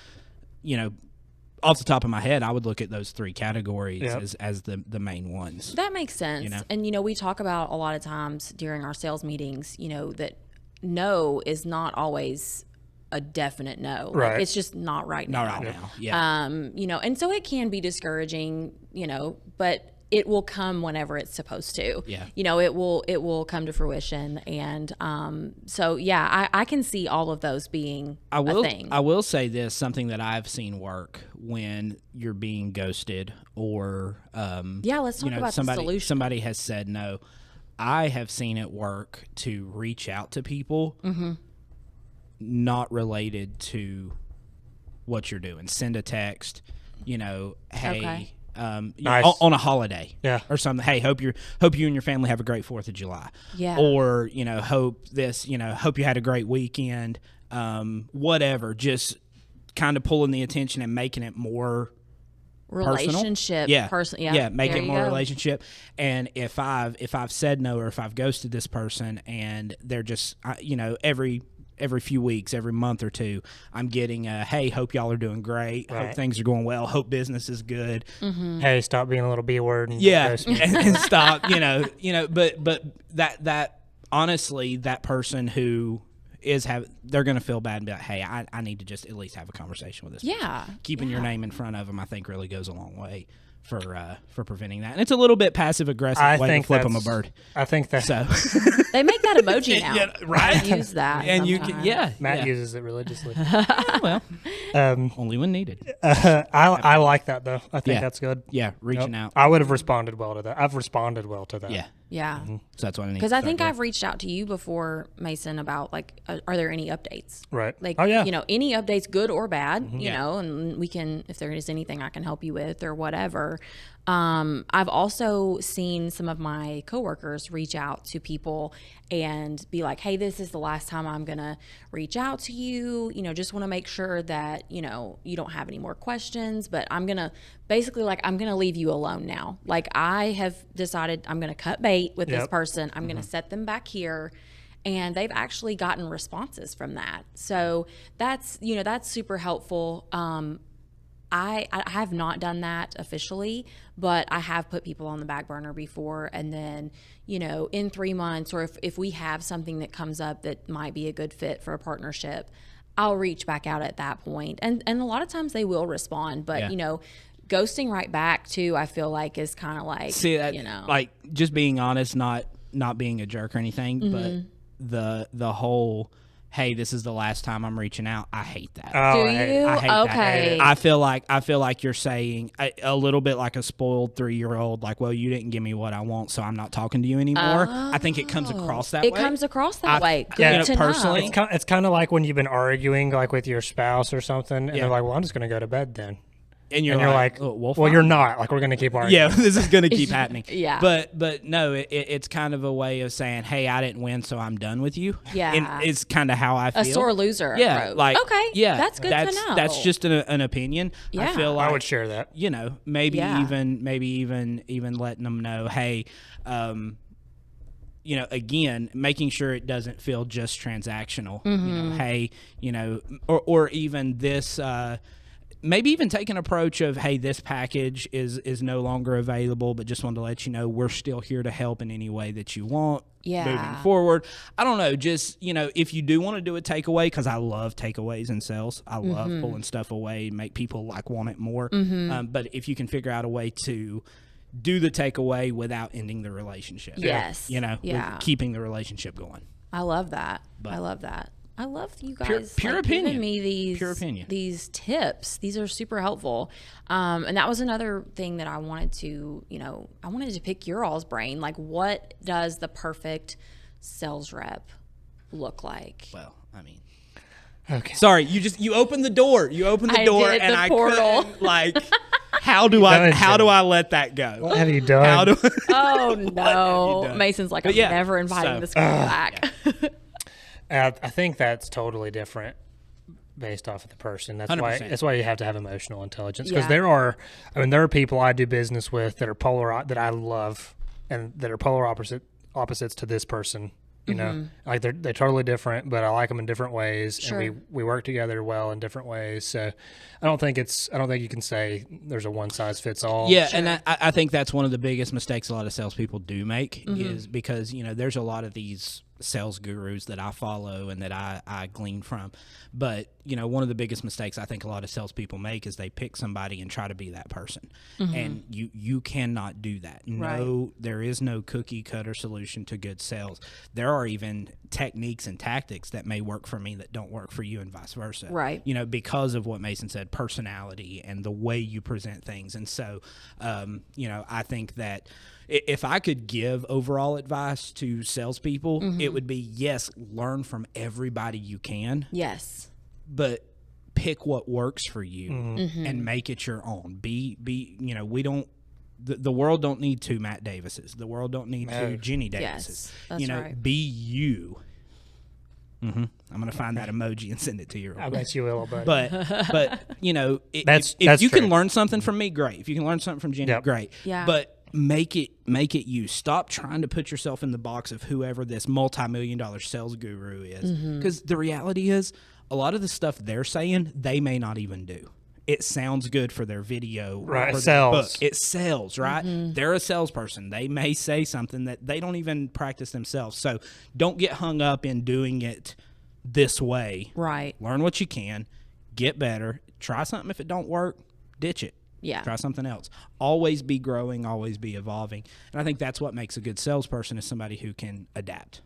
off the top of my head, I would look at those 3 categories as the main ones. That makes sense. And, we talk about a lot of times during our sales meetings, that no is not always a definite no. Right. Like, it's just not right now. Not right now. Yeah. And so it can be discouraging, but it will come whenever it's supposed to. Yeah. It will come to fruition. And so, yeah, I can see all of those being a thing. I will say this, something that I've seen work when you're being ghosted or let's talk about the solution. Somebody has said no. I have seen it work to reach out to people not related to what you're doing. Send a text, hey, Okay. Nice. On a holiday, Yeah. or something. Hey, hope you and your family have a great 4th of July. Yeah. Or hope you had a great weekend. Whatever. Just kind of pulling the attention and making it more relationship. personal. Yeah. Make it more relationship. And if I've said no, or if I've ghosted this person, and they're just every few weeks, every month or two, I'm getting hey, hope y'all are doing great. Right. Hope things are going well. Hope business is good. Hey, stop being a little B word. And and stop, but that honestly, that person who they're going to feel bad and be like, hey, I need to just at least have a conversation with this person. Keeping your name in front of them, I think, really goes a long way for preventing that. And it's a little bit passive aggressive way to flip them a bird. I think that. So They make that emoji now. right? I use that. And sometimes. you can, Matt uses it religiously. well, only when needed. I like that though. I think Yeah. that's good. Yeah, reaching out. I would have responded well to that. I've responded well to that. Yeah. Yeah. So that's what I need. Because I think I've reached out to you before, Mason, about are there any updates? Right. Like, oh yeah. Any updates, good or bad, Yeah. and we can, if there is anything I can help you with or whatever. I've also seen some of my coworkers reach out to people and be like, hey, this is the last time I'm going to reach out to you. Just want to make sure that, you don't have any more questions, but I'm going to basically I'm going to leave you alone now. Like, I have decided I'm going to cut bait with this person. I'm going to set them back here. And they've actually gotten responses from that. So that's super helpful. I have not done that officially, but I have put people on the back burner before. And then, in 3 months, or if we have something that comes up that might be a good fit for a partnership, I'll reach back out at that point. And a lot of times they will respond, but ghosting right back too, I feel like is kind of like, like just being honest, not being a jerk or anything, but the whole, hey, this is the last time I'm reaching out. I hate that. Oh, do you? I hate okay. that. I feel like you're saying a little bit like a spoiled 3-year-old, like, well, you didn't give me what I want, so I'm not talking to you anymore. I think it comes across that way. It comes across that way. Good yeah, to personally, know. It's kind of like when you've been arguing like with your spouse or something, and they're like, well, I'm just going to go to bed then. And you're like, oh, well, fine. you're not. Like, we're going to keep arguing. Yeah, this is going to keep happening. Yeah. But no, it's kind of a way of saying, hey, I didn't win, so I'm done with you. Yeah. And it's kind of how I feel. A sore loser Yeah. approach. Like, okay. Yeah. That's good to know. That's just an opinion. Yeah. I feel like I would share that. Maybe even letting them know, hey, again, making sure it doesn't feel just transactional. Hey, or even this. Maybe even take an approach of, hey, this package is no longer available, but just wanted to let you know we're still here to help in any way that you want moving forward. I don't know, just, if you do want to do a takeaway, because I love takeaways in sales. I love pulling stuff away, make people want it more. But if you can figure out a way to do the takeaway without ending the relationship. Yes. With keeping the relationship going. I love that. I love you guys pure opinion. giving me these tips. These are super helpful. And that was another thing that I wanted to, I wanted to pick your all's brain. Like, what does the perfect sales rep look like? Well, I mean, okay. Sorry, you opened the door. You opened the door, did, and the I portal. couldn't, how do I let that go? What have you done? Oh no, done? Mason's like, I'm never inviting this girl back. I think that's totally different based off of the person. That's 100%. why you have to have emotional intelligence, because there are people I do business with that are that I love and that are polar opposites to this person. You know, like they're totally different, but I like them in different ways, and we work together well in different ways. So I don't think you can say there's a one size fits all. Yeah, and I think that's one of the biggest mistakes a lot of salespeople do make is because, you know, there's a lot of these sales gurus that I follow and that I glean from. But, you know, one of the biggest mistakes I think a lot of salespeople make is they pick somebody and try to be that person. And you cannot do that. No, there is no cookie cutter solution to good sales. There are even techniques and tactics that may work for me that don't work for you and vice versa. Right. You know, because of what Mason said, personality and the way you present things. And so, you know, I think that if I could give overall advice to salespeople, it would be, yes, learn from everybody you can. Yes. But pick what works for you and make it your own. Be you know, we don't, the world don't need two Matt Davises. The world don't need two Ginny Davises. Yes, that's you know, right. be you. I'm going to find that emoji and send it to you. I bet you will, buddy. But you know, That's if you true. can learn something from me, great. If you can learn something from Ginny, great. Yeah. But make it you. Stop trying to put yourself in the box of whoever this multi-million-dollar sales guru is, because the reality is a lot of the stuff they're saying they may not even do. It sounds good for their video, Right, or it their book. sells. It sells, right? They're a salesperson. They may say something that they don't even practice themselves. So don't get hung up in doing it this way. Right. Learn what you can, get better, try something. If it don't work, ditch it. Yeah. Try something else. Always be growing, always be evolving. And I think that's what makes a good salesperson, is somebody who can adapt.